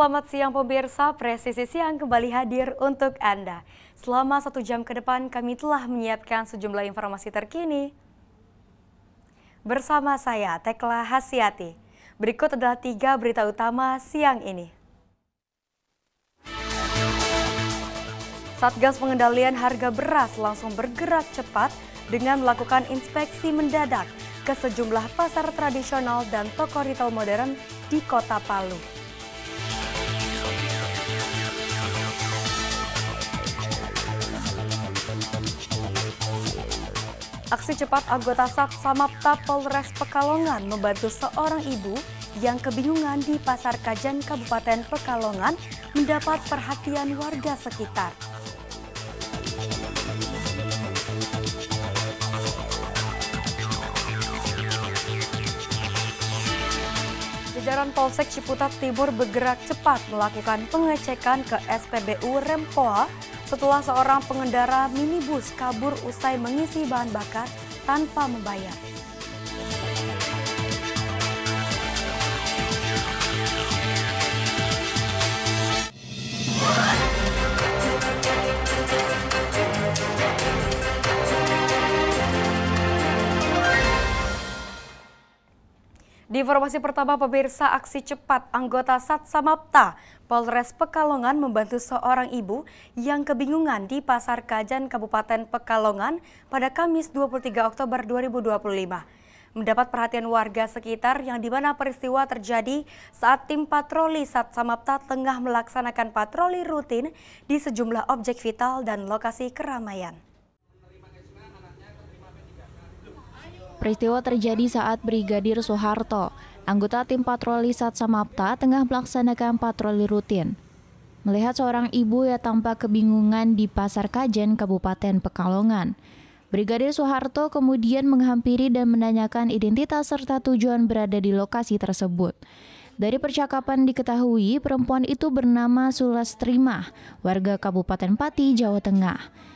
Selamat siang pemirsa, Presisi Siang kembali hadir untuk Anda. Selama 1 jam ke depan kami telah menyiapkan sejumlah informasi terkini. Bersama saya, Tekla Hasyati. Berikut adalah 3 berita utama siang ini. Satgas Pengendalian Harga Beras langsung bergerak cepat dengan melakukan inspeksi mendadak ke sejumlah pasar tradisional dan toko retail modern di Kota Palu. Aksi cepat anggota Satsamapta Polres Pekalongan membantu seorang ibu yang kebingungan di Pasar Kajen Kabupaten Pekalongan mendapat perhatian warga sekitar. Jajaran Polsek Ciputat Timur bergerak cepat melakukan pengecekan ke SPBU Rempoa setelah seorang pengendara minibus kabur usai mengisi bahan bakar tanpa membayar. Di informasi pertama pemirsa, aksi cepat anggota Satsamapta Polres Pekalongan membantu seorang ibu yang kebingungan di Pasar Kajen Kabupaten Pekalongan pada Kamis 23 Oktober 2025. Mendapat perhatian warga sekitar yang dimana peristiwa terjadi saat tim patroli Satsamapta tengah melaksanakan patroli rutin di sejumlah objek vital dan lokasi keramaian. Peristiwa terjadi saat Brigadir Soeharto, anggota tim patroli Satsamapta, tengah melaksanakan patroli rutin. Melihat seorang ibu yang tampak kebingungan di Pasar Kajen, Kabupaten Pekalongan, Brigadir Soeharto kemudian menghampiri dan menanyakan identitas serta tujuan berada di lokasi tersebut. Dari percakapan diketahui perempuan itu bernama Sulastrimah, warga Kabupaten Pati, Jawa Tengah.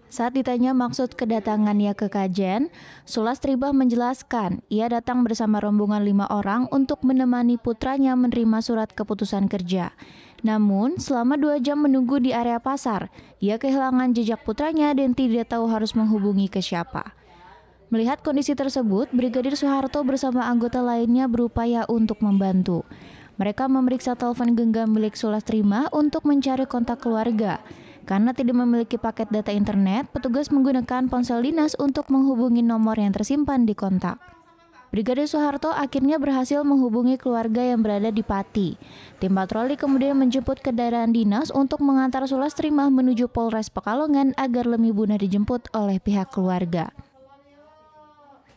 Saat ditanya maksud kedatangannya ke Kajen, Sulastrimah menjelaskan ia datang bersama rombongan 5 orang untuk menemani putranya menerima surat keputusan kerja. Namun, selama 2 jam menunggu di area pasar, ia kehilangan jejak putranya dan tidak tahu harus menghubungi ke siapa. Melihat kondisi tersebut, Brigadir Soeharto bersama anggota lainnya berupaya untuk membantu. Mereka memeriksa telepon genggam milik Sulastrimah untuk mencari kontak keluarga. Karena tidak memiliki paket data internet, petugas menggunakan ponsel dinas untuk menghubungi nomor yang tersimpan di kontak. Brigadir Soeharto akhirnya berhasil menghubungi keluarga yang berada di Pati. Tim patroli kemudian menjemput kendaraan dinas untuk mengantar Sulastrimah menuju Polres Pekalongan agar lebih mudah dijemput oleh pihak keluarga.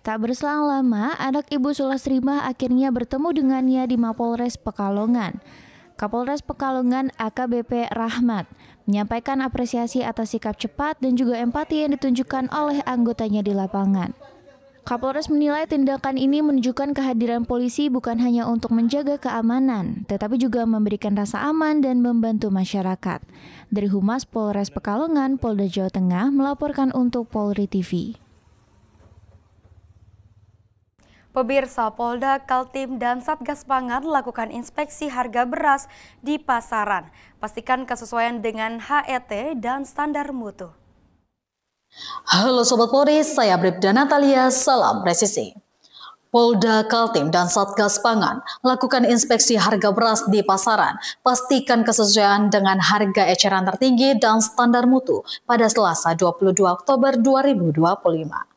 Tak berselang lama, anak ibu Sulastrimah akhirnya bertemu dengannya di Mapolres Pekalongan. Kapolres Pekalongan AKBP Rahmat menyampaikan apresiasi atas sikap cepat dan juga empati yang ditunjukkan oleh anggotanya di lapangan. Kapolres menilai tindakan ini menunjukkan kehadiran polisi bukan hanya untuk menjaga keamanan, tetapi juga memberikan rasa aman dan membantu masyarakat. Dari Humas Polres Pekalongan, Polda Jawa Tengah melaporkan untuk Polri TV. Pemirsa, Polda, Kaltim, dan Satgas Pangan lakukan inspeksi harga beras di pasaran. Pastikan kesesuaian dengan HET dan standar mutu. Halo Sobat Polri, saya Bribda Natalia, salam presisi. Polda, Kaltim, dan Satgas Pangan lakukan inspeksi harga beras di pasaran. Pastikan kesesuaian dengan harga eceran tertinggi dan standar mutu pada Selasa 22 Oktober 2025.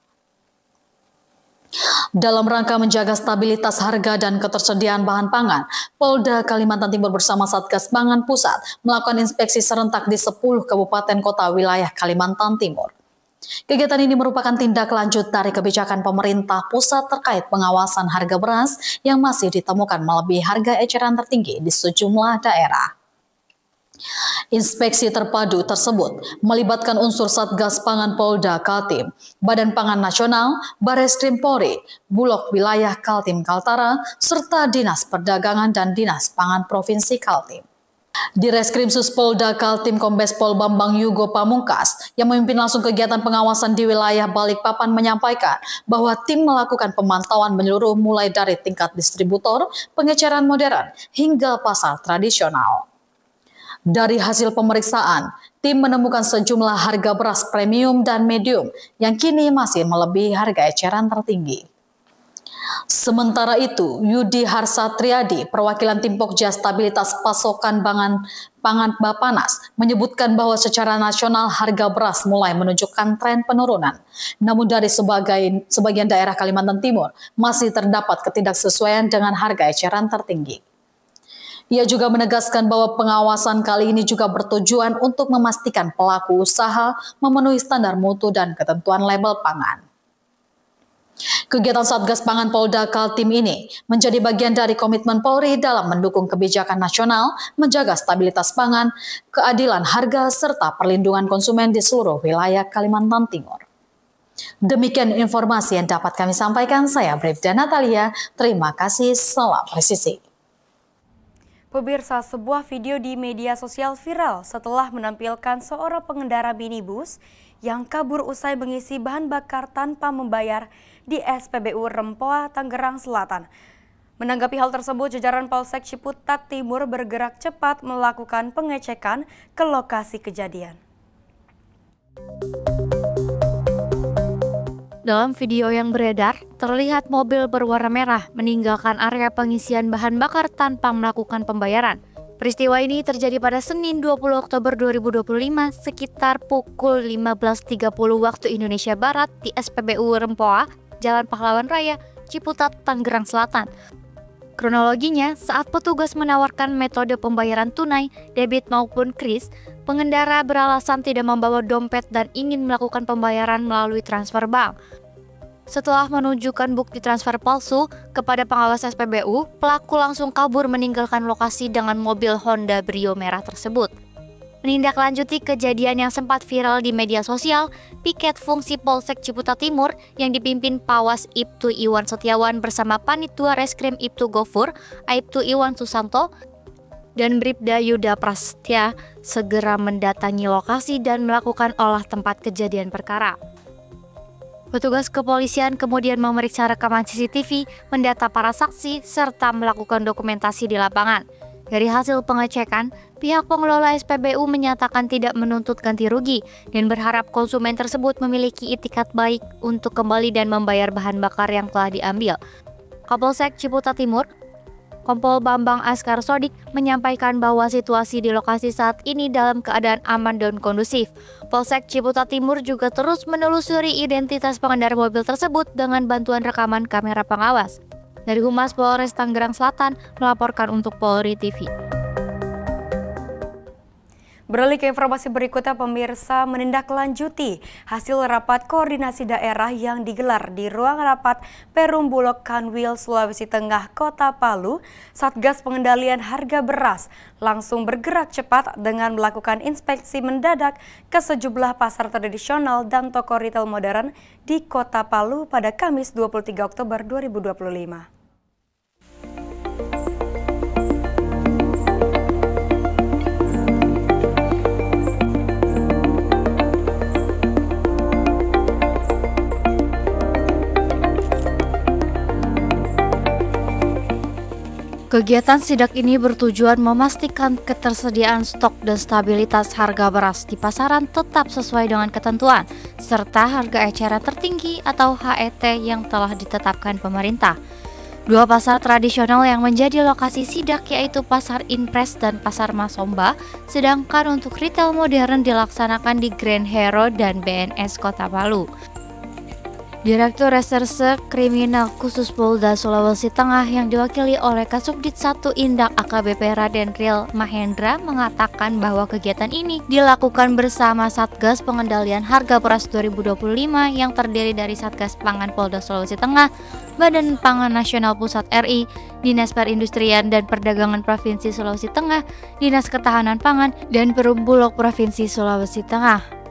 Dalam rangka menjaga stabilitas harga dan ketersediaan bahan pangan, Polda Kalimantan Timur bersama Satgas Pangan Pusat melakukan inspeksi serentak di 10 kabupaten kota wilayah Kalimantan Timur. Kegiatan ini merupakan tindak lanjut dari kebijakan pemerintah pusat terkait pengawasan harga beras yang masih ditemukan melebihi harga eceran tertinggi di sejumlah daerah. Inspeksi terpadu tersebut melibatkan unsur Satgas Pangan Polda Kaltim, Badan Pangan Nasional, Bareskrim Polri, Bulog Wilayah Kaltim Kaltara, serta Dinas Perdagangan dan Dinas Pangan Provinsi Kaltim. Di Reskrimsus Polda Kaltim Kombes Pol Bambang Yugo Pamungkas Yang memimpin langsung kegiatan pengawasan di wilayah Balikpapan menyampaikan bahwa tim melakukan pemantauan menyeluruh mulai dari tingkat distributor, pengeceran modern, hingga pasar tradisional. Dari hasil pemeriksaan, tim menemukan sejumlah harga beras premium dan medium yang kini masih melebihi harga eceran tertinggi. Sementara itu, Yudi Harsatriadi, perwakilan tim Pokja Stabilitas Pasokan Pangan Bapanas, menyebutkan bahwa secara nasional harga beras mulai menunjukkan tren penurunan. Namun dari sebagian daerah Kalimantan Timur masih terdapat ketidaksesuaian dengan harga eceran tertinggi. Ia juga menegaskan bahwa pengawasan kali ini juga bertujuan untuk memastikan pelaku usaha memenuhi standar mutu dan ketentuan label pangan. Kegiatan Satgas Pangan Polda Kaltim ini menjadi bagian dari komitmen Polri dalam mendukung kebijakan nasional, menjaga stabilitas pangan, keadilan harga, serta perlindungan konsumen di seluruh wilayah Kalimantan Timur. Demikian informasi yang dapat kami sampaikan. Saya Bribda Natalia. Terima kasih. Salam presisi. Pemirsa, sebuah video di media sosial viral setelah menampilkan seorang pengendara minibus yang kabur usai mengisi bahan bakar tanpa membayar di SPBU Rempoa, Tangerang Selatan. Menanggapi hal tersebut, jajaran Polsek Ciputat Timur bergerak cepat melakukan pengecekan ke lokasi kejadian. Dalam video yang beredar, terlihat mobil berwarna merah meninggalkan area pengisian bahan bakar tanpa melakukan pembayaran. Peristiwa ini terjadi pada Senin 20 Oktober 2025 sekitar pukul 15.30 waktu Indonesia Barat di SPBU Rempoa, Jalan Pahlawan Raya, Ciputat, Tangerang Selatan. Kronologinya, saat petugas menawarkan metode pembayaran tunai, debit maupun kris, pengendara beralasan tidak membawa dompet dan ingin melakukan pembayaran melalui transfer bank. Setelah menunjukkan bukti transfer palsu kepada pengawas SPBU, pelaku langsung kabur meninggalkan lokasi dengan mobil Honda Brio merah tersebut. Menindaklanjuti kejadian yang sempat viral di media sosial, piket fungsi Polsek Ciputat Timur yang dipimpin Pawas Ibtu Iwan Setiawan bersama Panitua Reskrim Ibtu Gofur, Aibtu Iwan Susanto, dan Bribda Yuda Prastya segera mendatangi lokasi dan melakukan olah tempat kejadian perkara. Petugas kepolisian kemudian memeriksa rekaman CCTV, mendata para saksi, serta melakukan dokumentasi di lapangan. Dari hasil pengecekan, pihak pengelola SPBU menyatakan tidak menuntut ganti rugi dan berharap konsumen tersebut memiliki itikat baik untuk kembali dan membayar bahan bakar yang telah diambil. Kapolsek Ciputat Timur, Kompol Bambang Askar Sodik, menyampaikan bahwa situasi di lokasi saat ini dalam keadaan aman dan kondusif. Polsek Ciputat Timur juga terus menelusuri identitas pengendara mobil tersebut dengan bantuan rekaman kamera pengawas. Dari Humas Polres Tangerang Selatan melaporkan untuk Polri TV. Beralih ke informasi berikutnya, pemirsa, menindaklanjuti hasil rapat koordinasi daerah yang digelar di ruang rapat Perum Bulog Kanwil, Sulawesi Tengah, Kota Palu, Satgas Pengendalian Harga Beras langsung bergerak cepat dengan melakukan inspeksi mendadak ke sejumlah pasar tradisional dan toko retail modern di Kota Palu pada Kamis 23 Oktober 2025. Kegiatan sidak ini bertujuan memastikan ketersediaan stok dan stabilitas harga beras di pasaran tetap sesuai dengan ketentuan, serta harga eceran tertinggi atau HET yang telah ditetapkan pemerintah. Dua pasar tradisional yang menjadi lokasi sidak yaitu Pasar Inpres dan Pasar Masomba, sedangkan untuk retail modern dilaksanakan di Grand Hero dan BNS Kota Palu. Direktur Reserse Kriminal Khusus Polda Sulawesi Tengah yang diwakili oleh Kasubdit 1 Indak AKBP Raden Riel Mahendra mengatakan bahwa kegiatan ini dilakukan bersama Satgas Pengendalian Harga Beras 2025 yang terdiri dari Satgas Pangan Polda Sulawesi Tengah, Badan Pangan Nasional Pusat RI, Dinas Perindustrian dan Perdagangan Provinsi Sulawesi Tengah, Dinas Ketahanan Pangan, dan Perum Bulog Provinsi Sulawesi Tengah.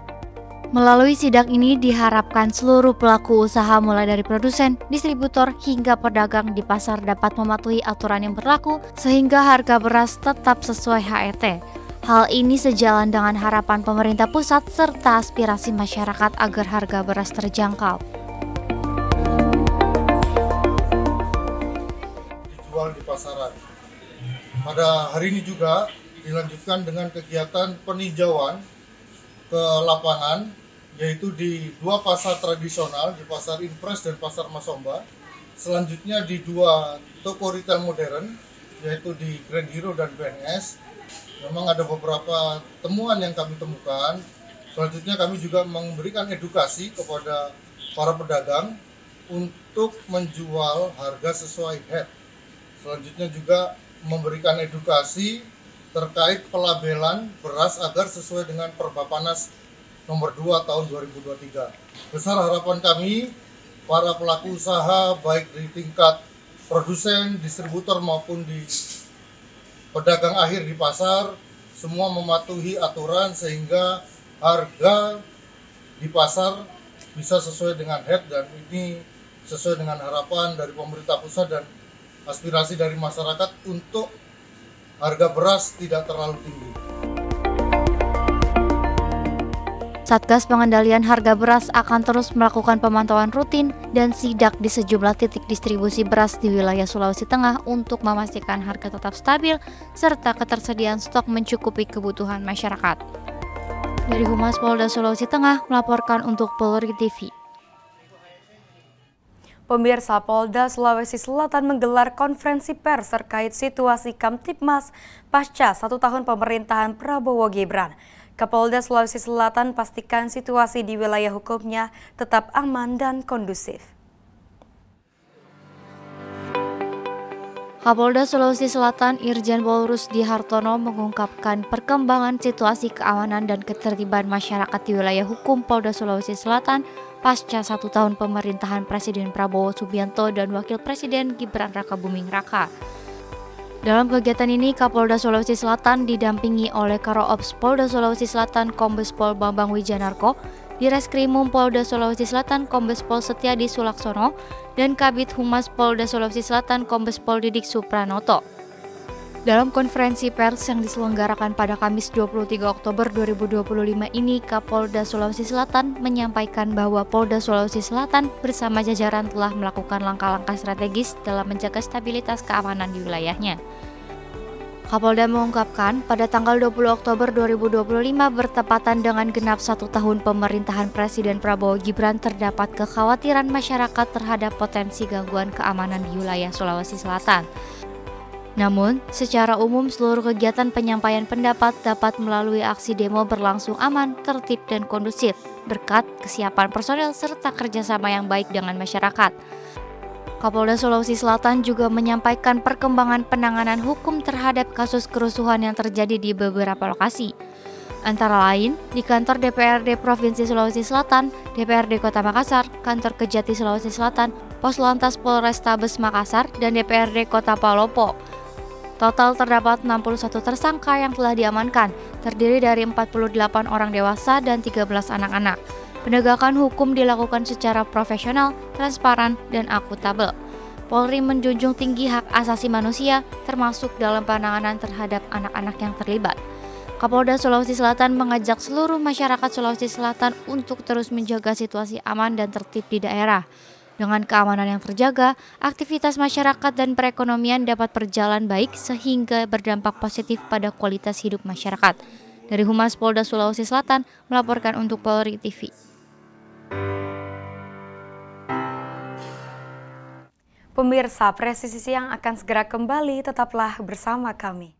Melalui sidak ini diharapkan seluruh pelaku usaha mulai dari produsen, distributor, hingga pedagang di pasar dapat mematuhi aturan yang berlaku sehingga harga beras tetap sesuai HET. Hal ini sejalan dengan harapan pemerintah pusat serta aspirasi masyarakat agar harga beras terjangkau. Dijual di pasaran. Pada hari ini juga dilanjutkan dengan kegiatan peninjauan ke lapangan, yaitu di dua pasar tradisional, di Pasar Impres dan Pasar Masomba. Selanjutnya di dua toko retail modern, yaitu di Grand Hero dan BNS. Memang ada beberapa temuan yang kami temukan. Selanjutnya kami juga memberikan edukasi kepada para pedagang untuk menjual harga sesuai HET. Selanjutnya juga memberikan edukasi terkait pelabelan beras agar sesuai dengan Perbapanas nomor 2 tahun 2023. Besar harapan kami, para pelaku usaha baik di tingkat produsen, distributor maupun di pedagang akhir di pasar, semua mematuhi aturan sehingga harga di pasar bisa sesuai dengan HET, dan ini sesuai dengan harapan dari pemerintah pusat dan aspirasi dari masyarakat untuk harga beras tidak terlalu tinggi. Satgas Pengendalian Harga Beras akan terus melakukan pemantauan rutin dan sidak di sejumlah titik distribusi beras di wilayah Sulawesi Tengah untuk memastikan harga tetap stabil serta ketersediaan stok mencukupi kebutuhan masyarakat. Dari Humas Polda Sulawesi Tengah melaporkan untuk Polri TV. Pemirsa, Polda Sulawesi Selatan menggelar konferensi pers terkait situasi Kamtibmas pasca 1 tahun pemerintahan Prabowo Gibran. Kapolda Sulawesi Selatan pastikan situasi di wilayah hukumnya tetap aman dan kondusif. Kapolda Sulawesi Selatan Irjen Pol Rusdi Hartono mengungkapkan perkembangan situasi keamanan dan ketertiban masyarakat di wilayah hukum Polda Sulawesi Selatan pasca 1 tahun pemerintahan Presiden Prabowo Subianto dan Wakil Presiden Gibran Rakabuming Raka. Dalam kegiatan ini, Kapolda Sulawesi Selatan didampingi oleh Karo Ops Polda Sulawesi Selatan Kombes Pol Bambang Wijanarko, Direskrimum Polda Sulawesi Selatan Kombes Pol Setiadi Sulaksono, dan Kabid Humas Polda Sulawesi Selatan Kombes Pol Didik Supranoto. Dalam konferensi pers yang diselenggarakan pada Kamis 23 Oktober 2025 ini, Kapolda Sulawesi Selatan menyampaikan bahwa Polda Sulawesi Selatan bersama jajaran telah melakukan langkah-langkah strategis dalam menjaga stabilitas keamanan di wilayahnya. Kapolda mengungkapkan pada tanggal 20 Oktober 2025 bertepatan dengan genap 1 tahun pemerintahan Presiden Prabowo Gibran terdapat kekhawatiran masyarakat terhadap potensi gangguan keamanan di wilayah Sulawesi Selatan. Namun, secara umum seluruh kegiatan penyampaian pendapat dapat melalui aksi demo berlangsung aman, tertib, dan kondusif berkat kesiapan personel serta kerjasama yang baik dengan masyarakat. Kapolda Sulawesi Selatan juga menyampaikan perkembangan penanganan hukum terhadap kasus kerusuhan yang terjadi di beberapa lokasi. Antara lain, di kantor DPRD Provinsi Sulawesi Selatan, DPRD Kota Makassar, kantor Kejati Sulawesi Selatan, Pos Lantas Polrestabes Makassar, dan DPRD Kota Palopo. Total terdapat 61 tersangka yang telah diamankan, terdiri dari 48 orang dewasa dan 13 anak-anak. Penegakan hukum dilakukan secara profesional, transparan, dan akuntabel. Polri menjunjung tinggi hak asasi manusia, termasuk dalam penanganan terhadap anak-anak yang terlibat. Kapolda Sulawesi Selatan mengajak seluruh masyarakat Sulawesi Selatan untuk terus menjaga situasi aman dan tertib di daerah. Dengan keamanan yang terjaga, aktivitas masyarakat dan perekonomian dapat berjalan baik sehingga berdampak positif pada kualitas hidup masyarakat. Dari Humas Polda Sulawesi Selatan melaporkan untuk Polri TV. Pemirsa, Presisi Siang akan segera kembali, tetaplah bersama kami.